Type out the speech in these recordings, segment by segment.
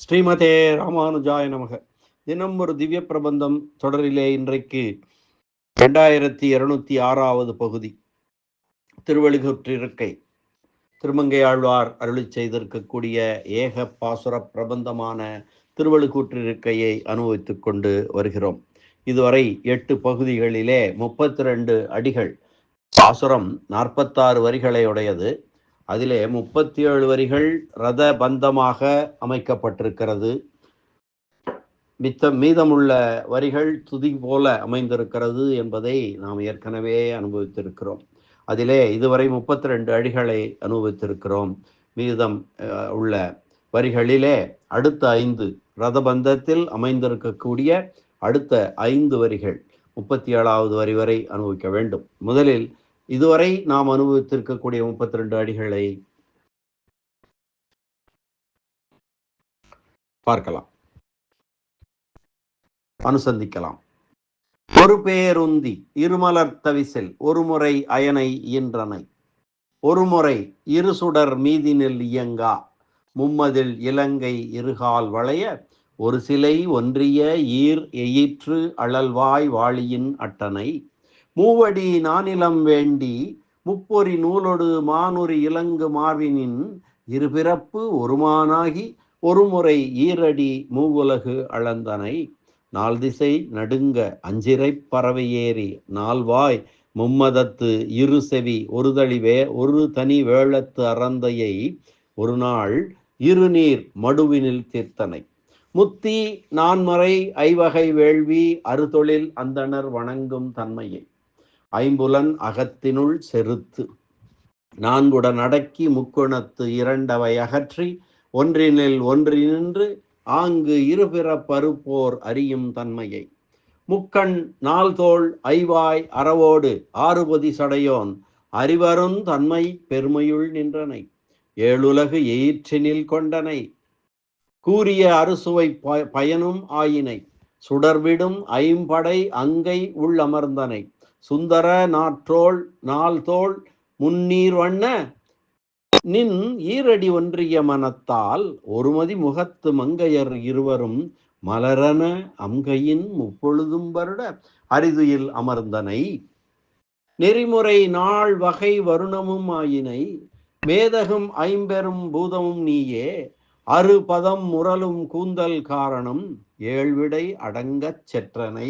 ஸ்ரீமதே ராமானுஜாய நமக. தினம் ஒரு திவ்ய பிரபந்தம் தொடரிலே இன்றைக்கு 2206வது பகுதி. திருவள்ளுவற்றிருக்கை திருமங்கையாழ்வார் அருளி செய்திருக்கக்கூடிய ஏக பாசுர பிரபந்தமான திருவள்ளுவற்றிருக்கையை அனுபவித்துக் கொண்டு வருகிறோம். இதுவரை 8 பகுதிகளிலே 32 அடிகள். பாசுரம் 46 வரிகளை உடையது. அதிலே 37 வரிகள் ரத பந்தமாக அமைக்கப்பட்டிருக்கிறது. மீதமுள்ள வரிகள் துதி போல அமைந்திருக்கிறது என்பதை நாம் ஏற்கனவே அனுபவித்திருக்கிறோம். அதிலே இதுவரை 32 அடிகளை அனுபவித்திருக்கிறோம். மீதம் உள்ள வரிகளிலே அடுத்த 5 ரதபந்தத்தில் அமைந்திருக்கக்கூடிய அடுத்த 5 வரிகள் 37வது வரி வரை அனுபவிக்க வேண்டும். முதலில் இதுவரை நாம் அனுபவித்திருக்கக்கூடிய 32 அடிகளை பார்க்கலாம், அனுசந்திக்கலாம். ஒரு பேருந்தி இருமலர் தவிசில் ஒருமுறை அயனை இயன்றனை, ஒருமுறை இருசுடர் மீதினில் இயங்கா மும்மதில் இலங்கை இருகால் வளைய ஒரு சிலை ஒன்றிய ஈர் எயிற்று அழல்வாய் வாளியின் அட்டனை மூவடி நானிலம் வேண்டி முப்பொறி நூலொடு மானுரி இலங்கு மார்பினின் இருபிறப்பு ஒருமானாகி ஒருமுறை ஈரடி மூவுலகு அளந்தனை நாள் திசை நடுங்க அஞ்சிறை பறவை ஏறி நால்வாய் மும்மதத்து இரு செவி ஒருதழிவே ஒரு தனி வேளத்து அறந்தையை ஒரு நாள் இருநீர் மடுவினில் தீர்த்தனை முத்தி நான்மறை ஐவகை வேள்வி அறுதொழில் அந்தணர் வணங்கும் தன்மையை ஐம்புலன் அகத்தினுள் செருத்து நான்குடன் அடக்கி முக்குணத்து இரண்டவை அகற்றி ஒன்றினில் ஒன்றினின்று ஆங்கு இருபிற பருப்போர் அறியும் தன்மையை முக்கண் நால்தோள் ஐவாய் அறவோடு ஆறுபதி சடையோன் அறிவருந் தன்மை பெருமையுள் நின்றனை ஏழுலகு எயிற்றினில் கொண்டனை கூறிய அறுசுவை பயனும் ஆயினை சுடர்விடும் ஐம்படை அங்கை உள்ளமர்ந்தனை சுந்தர நாற்றோள் நால்தோள் முன்னீர் வண்ண நின் ஈரடி ஒன்றிய மனத்தால் ஒருமதி முகத்து மங்கையர் இருவரும் மலரன அம்கையின் முப்பொழுதும் வருட அரிதுயில் அமர்ந்தனை நெறிமுறை நாள் வகை வருணமும் ஆயினை மேதகும் ஐம்பெரும் பூதமும் நீயே அறு பதம் முரலும் கூந்தல் காரணம் ஏழ்விடை அடங்கச் செற்றனை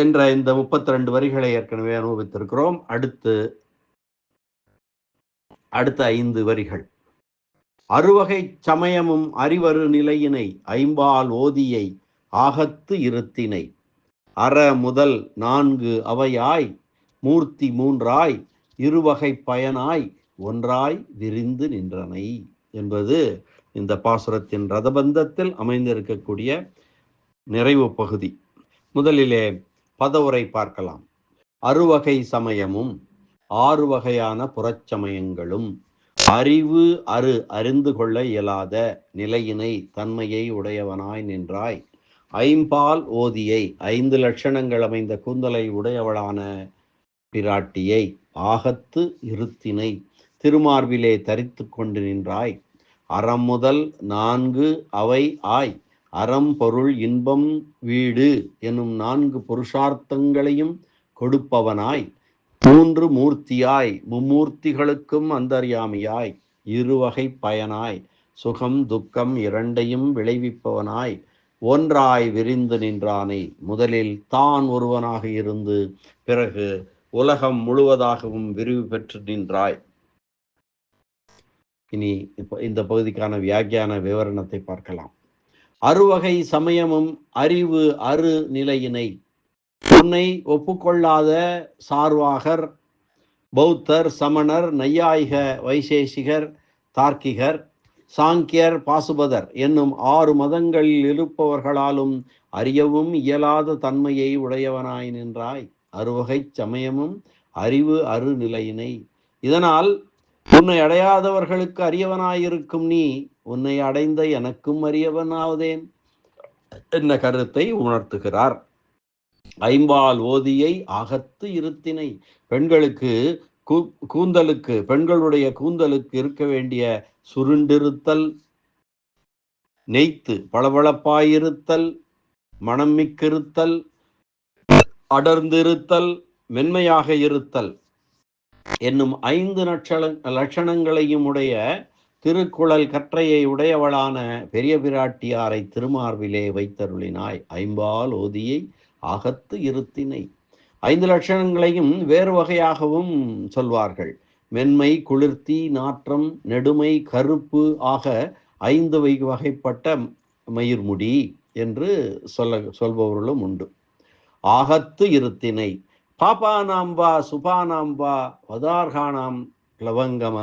என்ற இந்த 32 வரிகளை ஏற்கனவே அனுபவித்திருக்கிறோம். அடுத்த 5 வரிகள். அறுவகை சமயமும் அறிவரு நிலையினை ஐம்பால் ஓதியை ஆகத்து இருத்தினை அற முதல் 4 அவையாய் மூர்த்தி 3ஆய் இருவகை பயனாய் ஒன்றாய் விரிந்து நின்றனை என்பது இந்த பாசுரத்தின் ரதபந்தத்தில் அமைந்திருக்கக்கூடிய நிறைவு பகுதி. முதலிலே பதவுரை பார்க்கலாம். அறுவகை சமயமும் 6 வகையான புறச்சமயங்களும் அறிவு அறிந்து கொள்ள இயலாத நிலையினை தன்மையை உடையவனாய் நின்றாய் ஐம்பால் ஓதியை 5 லட்சணங்கள் அமைந்த கூந்தலை உடையவளான பிராட்டியை ஆகத்து இருத்தினை திருமார்பிலே தரித்து கொண்டு நின்றாய் அறம் முதல் 4 அவை ஆய் அறம் பொருள் இன்பம் வீடு எனும் 4 புருஷார்த்தங்களையும் கொடுப்பவனாய் 3 மூர்த்தியாய் மும்மூர்த்திகளுக்கும் அந்தர்யாமியாய் இருவகை பயனாய் சுகம் துக்கம் இரண்டையும் விளைவிப்பவனாய் ஒன்றாய் விரிந்து நின்றானை முதலில் தான் ஒருவனாக இருந்து பிறகு உலகம் முழுவதாகவும் விரிவு பெற்று நின்றாய். இனி இந்த பகுதிக்கான வியாக்கியான விவரணத்தை பார்க்கலாம். அறுவகை சமயமும் அறிவு நிலையினை உன்னை ஒப்புக்கொள்ளாத சார்வாகர் பௌத்தர் சமணர் நையாயிக வைசேஷிகர் தார்க்கிகர் சாங்கியர் பாசுபதர் என்னும் 6 மதங்களில் இருப்பவர்களாலும் அறியவும் இயலாத தன்மையை உடையவனாய் நின்றாய் அறுவகை சமயமும் அறிவு நிலையினை. இதனால் உன்னை அடையாதவர்களுக்கு அறியவனாயிருக்கும் நீ உன்னை அடைந்த எனக்கும் அறியவனாவதேன் என்ன கருத்தை உணர்த்துகிறார். ஐம்பால் ஓதியை ஆகத்து இருத்தினை பெண்களுக்கு பெண்களுடைய கூந்தலுக்கு இருக்க வேண்டிய சுருண்டிருத்தல் நெய்த்து பளபளப்பாயிருத்தல், மனம் மிக்கிருத்தல், அடர்ந்திருத்தல், மென்மையாக இருத்தல் என்னும் 5 லட்சணங்களையும் உடைய திருக்குழல் கற்றையை உடையவளான பெரிய பிராட்டியாரை திருமார்பிலே வைத்தருளினாய். ஐம்பால் ஓதியை ஆகத்து இருத்தினை. 5 லட்சணங்களையும் வேறு வகையாகவும் சொல்வார்கள். மென்மை, குளிர்த்தி, நாற்றம், நெடுமை, கருப்பு ஆக 5 வகைப்பட்ட மயிர்முடி என்று சொல்பவர்களும் உண்டு. ஆகத்து இருத்தினை. பாபானாம்பா சுபானாம்பா வதார்கானாம் லவங்கம.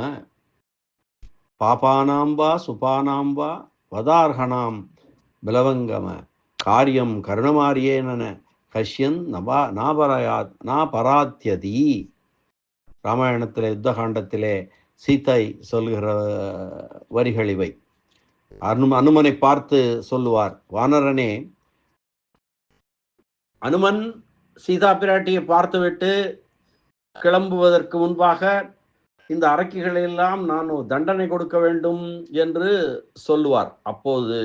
பாபானாம்பா சுபானாம்பா வதார்கணாம் பிலவங்கம காரியம் கருணமாரியேன கஷ்யன் நாபராத்யதி. ராமாயணத்திலே யுத்தகாண்டத்திலே சீதை சொல்கிற வரிகள் இவை. அனுமனை பார்த்து சொல்லுவார், வானரனே, அனுமன் சீதா பிராட்டியை பார்த்துவிட்டு கிளம்புவதற்கு முன்பாக இந்த அரக்கிகளெல்லாம் நான் தண்டனை கொடுக்க வேண்டும் என்று சொல்லுவார். அப்போது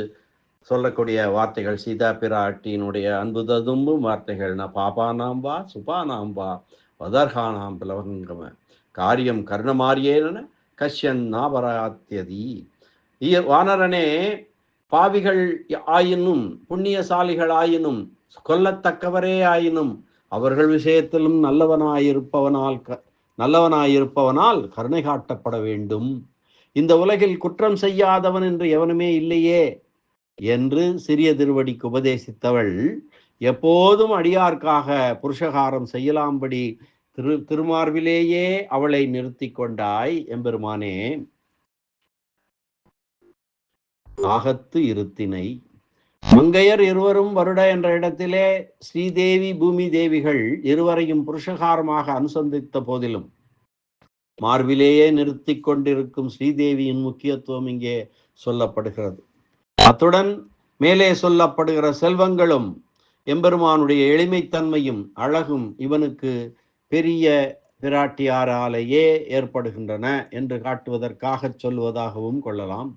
சொல்லக்கூடிய வார்த்தைகள் சீதா பிராட்டியினுடைய அன்பு ததும்பும் வார்த்தைகள். பாபானாம்பா சுபானாம்பா வதர்கானாம் பிலவங்கம காரியம் கர்ணமாரியேன கஷ்யன் நாபராத்யதி. வானரனே, பாவிகள் ஆயினும் புண்ணியசாலிகள் ஆயினும் கொல்லத்தக்கவரே ஆயினும் அவர்கள் விஷயத்திலும் நல்லவனாயிருப்பவனால் கருணை காட்டப்பட வேண்டும். இந்த உலகில் குற்றம் செய்யாதவன் என்று எவனுமே இல்லையே என்று சிறிய திருவடிக்கு உபதேசித்தவள் எப்போதும் அடியார்க்காக புருஷகாரம் செய்யலாம்படி திருமார்பிலேயே அவளை நிறுத்தி கொண்டாய். எம்பெருமானே, ஆகத்து இருத்தினை. மங்கையர் இருவரும் வருட என்ற இடத்திலே ஸ்ரீதேவி பூமி தேவிகள் இருவரையும் புருஷகாரமாக அனுசந்தித்த போதிலும் மார்பிலேயே நிறுத்தி கொண்டிருக்கும் ஸ்ரீதேவியின் முக்கியத்துவம் இங்கே சொல்லப்படுகிறது. அத்துடன் மேலே சொல்லப்படுகிற செல்வங்களும் எம்பெருமானுடைய எளிமைத்தன்மையும் அழகும் இவனுக்கு பெரிய பிராட்டியாராலேயே ஏற்படுகின்றன என்று காட்டுவதற்காக சொல்வதாகவும் கொள்ளலாம்.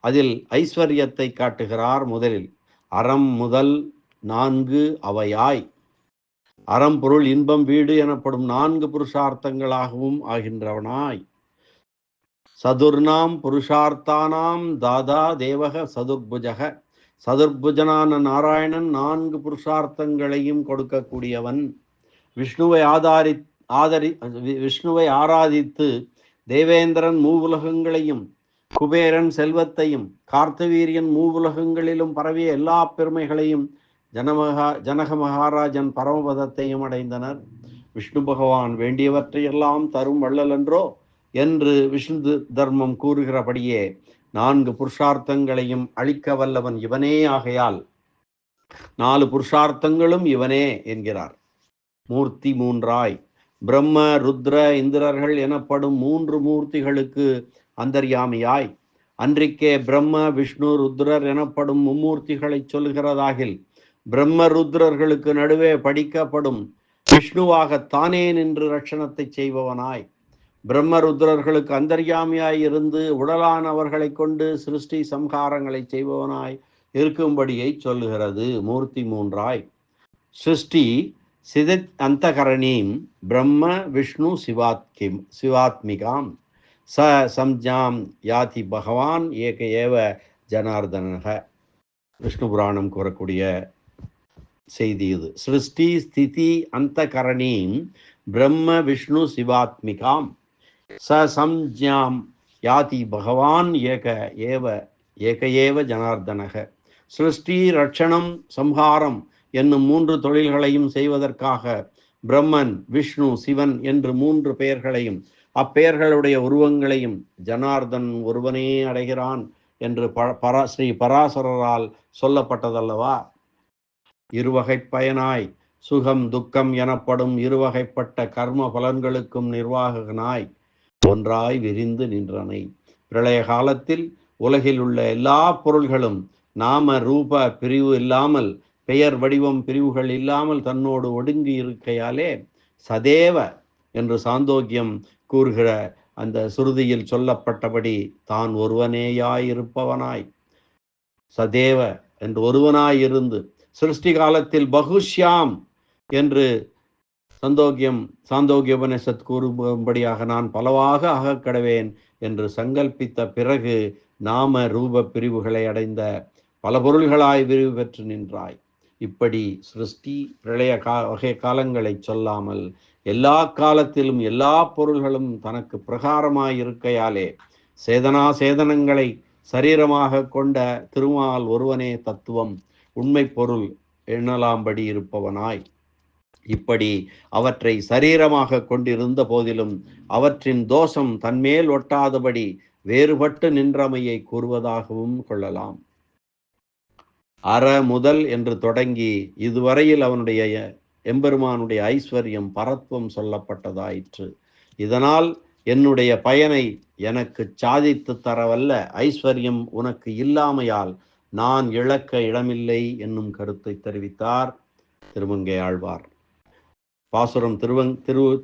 அதில் ஐஸ்வர்யத்தை காட்டுகிறார். முதலில் அறம் முதல் 4 அவையாய், அறம் பொருள் இன்பம் வீடு எனப்படும் 4 புருஷார்த்தங்களாகவும் ஆகின்றவனாய், சதுர்ணாம் புருஷார்த்தானாம் தாதா தேவக சதுர்புஜக, சதுர்புஜனான நாராயணன் 4 புருஷார்த்தங்களையும் கொடுக்கக்கூடியவன். விஷ்ணுவை ஆராதித்து தேவேந்திரன் மூவுலகங்களையும், குபேரன் செல்வத்தையும், கார்த்தவீரியன் மூவுலகங்களிலும் பரவிய எல்லா பெருமைகளையும், ஜனக மகாராஜன் பரமபதத்தையும் அடைந்தனர். விஷ்ணு பகவான் வேண்டியவற்றையெல்லாம் தரும் வள்ளலன்றோ என்று விஷ்ணு தர்மம் கூறுகிறபடியே 4 புருஷார்த்தங்களையும் அளிக்க வல்லவன் இவனே ஆகையால் 4 புருஷார்த்தங்களும் இவனே என்கிறார். மூர்த்தி 3ஆய் பிரம்ம ருத்ர இந்திரர்கள் எனப்படும் 3 மூர்த்திகளுக்கு அந்தர்யாமியாய், அன்றிக்கே பிரம்ம விஷ்ணு ருத்ரர் எனப்படும் மும்மூர்த்திகளை சொல்கிறதாகில் பிரம்ம ருத்ரர்களுக்கு நடுவே படிக்கப்படும் விஷ்ணுவாக தானே நின்று ரட்சணத்தை செய்பவனாய், பிரம்ம ருத்ரர்களுக்கு அந்தர்யாமியாய் இருந்து உடலானவர்களை கொண்டு சிருஷ்டி சம்ஹாரங்களை செய்பவனாய் இருக்கும்படியை சொல்லுகிறது. மூர்த்தி 3ஆய் சிருஷ்டி சிதித் அந்தகரணீம் பிரம்ம விஷ்ணு சிவாத்மிகாம் ச சம்ஜாம் யாதி பகவான் ஏக ஏவ ஜனார்தனக. விஷ்ணு புராணம் கூறக்கூடிய செய்தி இது. சிருஷ்டி ஸ்திதி அந்தகரணீம் பிரம்ம விஷ்ணு சிவாத்மிகாம் ச சம்ஜாம் யாதி பகவான் ஏக ஏவ ஜனார்தனக. சிருஷ்டி ரட்சணம் சம்ஹாரம் என்னும் 3 தொழில்களையும் செய்வதற்காக பிரம்மன் விஷ்ணு சிவன் என்று 3 பெயர்களையும் அப்பெயர்களுடைய உருவங்களையும் ஜனார்தன் ஒருவனே அடைகிறான் என்று ஸ்ரீ பராசரரால் சொல்லப்பட்டதல்லவா. இருவகை பயனாய் சுகம் துக்கம் எனப்படும் இருவகைப்பட்ட கர்ம பலன்களுக்கும் நிர்வாகனாய் ஒன்றாய் விரிந்து நின்றனை. பிரளய காலத்தில் உலகில் உள்ள எல்லா பொருள்களும் நாம ரூப பிரிவு இல்லாமல், பெயர் வடிவம் பிரிவுகள் இல்லாமல் தன்னோடு ஒடுங்கி இருக்கையாலே சதேவ என்று சாந்தோக்கியம் கூறுகிற அந்த சுருதியில் சொல்லப்பட்டபடி தான் ஒருவனேயாயிருப்பவனாய் சதேவ என்று ஒருவனாயிருந்து சிருஷ்டி காலத்தில் பகுஷ்யாம் என்று சாந்தோக்கிய உபனிஷத் கூறும்படியாக நான் பலவாக ஆகக்கடவேன் என்று சங்கல்பித்த பிறகு நாம ரூப பிரிவுகளை அடைந்த பல பொருள்களாய் விரிவு பெற்று நின்றாய். இப்படி சிருஷ்டி பிரளய வகை காலங்களை சொல்லாமல் எல்லா காலத்திலும் எல்லா பொருள்களும் தனக்கு பிரகாரமாய் இருக்கையாலே சேதனங்களை சரீரமாக கொண்ட திருமால் ஒருவனே தத்துவம் உண்மை பொருள் எண்ணலாம்படி இருப்பவனாய் இப்படி அவற்றை சரீரமாக கொண்டிருந்த போதிலும் அவற்றின் தோஷம் தன்மேல் ஒட்டாதபடி வேறுபட்டு நின்றமையை கூறுவதாகவும் கொள்ளலாம். அற முதல் என்று தொடங்கி இதுவரையில் அவனுடைய எம்பெருமானுடைய ஐஸ்வர்யம் பரத்வம் சொல்லப்பட்டதாயிற்று. இதனால் என்னுடைய பயனை எனக்கு சாதித்து தரவல்ல ஐஸ்வர்யம் உனக்கு இல்லாமையால் நான் இழக்க இடமில்லை என்னும் கருத்தை தெரிவித்தார் திருமங்கை ஆழ்வார். பாசுரம்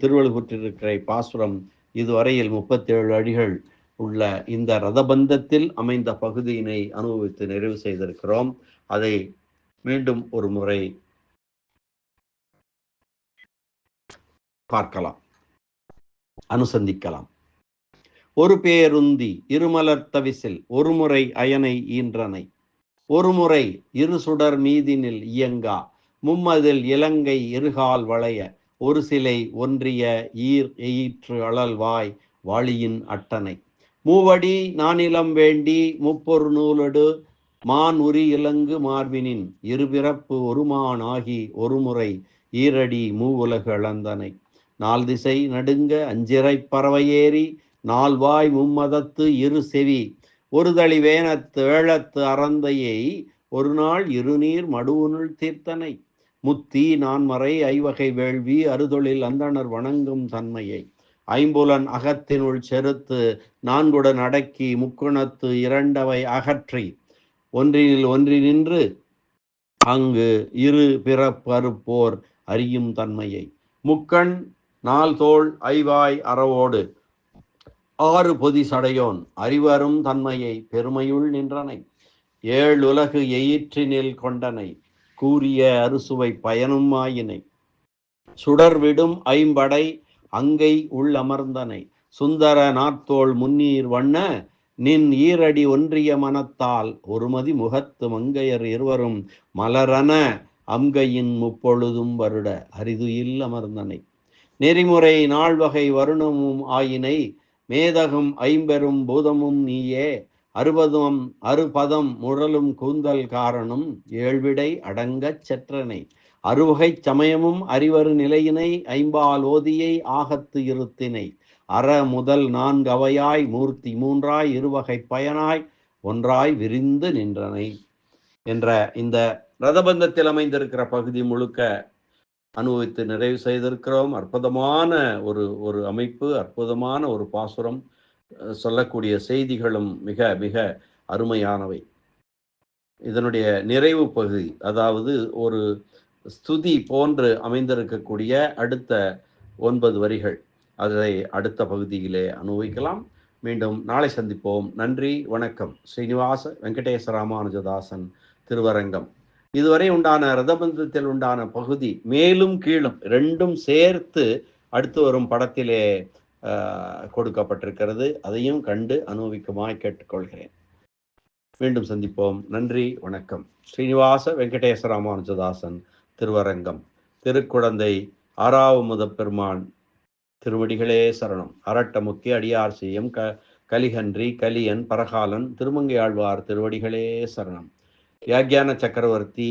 திருவள்ளுவற்றிருக்கிற பாசுரம் இதுவரையில் 37 அடிகள் உள்ள இந்த ரதபந்தத்தில் அமைந்த பகுதியினை அனுபவித்து நிறைவு செய்திருக்கிறோம். அதை மீண்டும் ஒரு முறை பார்க்கலாம், அனுசந்திக்கலாம். ஒரு பேருந்தி இருமலர் தவிசில் ஒரு முறை அயனை ஈன்றனை ஒரு முறை இரு சுடர் மீதினில் இயங்கா மும்மதில் இலங்கை இருகால் வளைய ஒரு சிலை ஒன்றிய எயிற்று அழல்வாய் வாளியின் அட்டனை மூவடி நானிலம் வேண்டி முப்பொரு நூலடு மான் உரி இலங்கு மார்பினின் இருபிறப்பு ஒருமான் ஆகி ஒருமுறை ஈரடி மூவுலகு அளந்தனை நால் திசை நடுங்க அஞ்சிறை பறவையேறி நால்வாய் மும்மதத்து இரு செவி ஒரு தளி வேணத்து வேழத்து அறந்தையை ஒரு நாள் இருநீர் மடுவுனுள் தீர்த்தனை முத்தி நான்மறை ஐவகை வேள்வி அறுதொழில் அந்தணர் வணங்கும் தன்மையை ஐம்புலன் அகத்தினுள் செருத்து நான்குடன் அடக்கி முக்குணத்து இரண்டவை அகற்றி ஒன்றினின்று அங்கு இரு பிறப்பறுப்போர் அறியும் தன்மையை முக்கண் நால் தோள் ஐவாய் அறவோடு ஆறு பொதி சடையோன் அறிவரும் தன்மையை பெருமையுள் நின்றனை ஏழுலகு எயிற்றினில் கொண்டனை கூறிய அறுசுவை பயனும் ஆயினை சுடர்விடும் ஐம்படை அங்கை உள்ளமர்ந்தனை சுந்தர நாத்தோள் முன்னீர் வண்ண நின் ஈரடி ஒன்றிய மனத்தால் ஒருமதி முகத்து மங்கையர் இருவரும் மலரன அம்கையின் முப்பொழுதும் வருட அரிதுயில் அமர்ந்தனை நெறிமுறை நால்வகை வருணமும் ஆயினை மேதகும் ஐம்பெரும் பூதமும் நீயே அறுபதம் முழலும் கூந்தல் காரணம் ஏழ்விடை அடங்கச் செற்றனை அறுவகை சமயமும் அறிவரு நிலையினை ஐம்பால் ஓதியை ஆகத்து இருத்தினை அற முதல் நான்கு அவையாய் மூர்த்தி மூன்றாய் இருவகை பயனாய் ஒன்றாய் விரிந்து நின்றனை என்ற இந்த ரதபந்தத்தில் அமைந்திருக்கிற பகுதி முழுக்க அனுபவித்து நிறைவு செய்திருக்கிறோம். அற்புதமான ஒரு அமைப்பு, அற்புதமான ஒரு பாசுரம், சொல்லக்கூடிய செய்திகளும் மிக மிக அருமையானவை. இதனுடைய நிறைவு பகுதி, அதாவது ஒரு ஸ்துதி போன்று அமைந்திருக்கக்கூடிய அடுத்த 9 வரிகள், அதை அடுத்த பகுதியிலே அனுபவிக்கலாம். மீண்டும் நாளை சந்திப்போம். நன்றி, வணக்கம். ஸ்ரீனிவாச வெங்கடேச ராமானுஜதாசன், திருவரங்கம். இதுவரை உண்டான ரதபந்தத்தில் உண்டான பகுதி மேலும் கீழும் ரெண்டும் சேர்த்து அடுத்து வரும் படத்திலே கொடுக்கப்பட்டிருக்கிறது. அதையும் கண்டு அனுபவிக்குமாய் கேட்டுக்கொள்கிறேன். மீண்டும் சந்திப்போம். நன்றி, வணக்கம். ஸ்ரீனிவாச வெங்கடேச ராமானுஜதாசன், திருவரங்கம். திருக்குழந்தை ஆறாவமுத பெருமான் திருவடிகளே சரணம். அரட்டமுக்கி அடியார் செய்யும் கலிகன்றி கலியன் பரகாலன் திருமங்கை ஆழ்வார் திருவடிகளே சரணம். வியாக்கியான சக்கரவர்த்தி,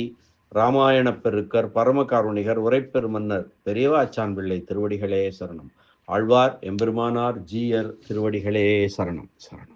ராமாயண பெருக்கர், பரமகாருணிகர், உரைப்பெரு மன்னர் பெரியவாச்சான் பிள்ளை திருவடிகளே சரணம். ஆழ்வார் எம்பெருமானார் ஜீயர் திருவடிகளே சரணம் சரணம்.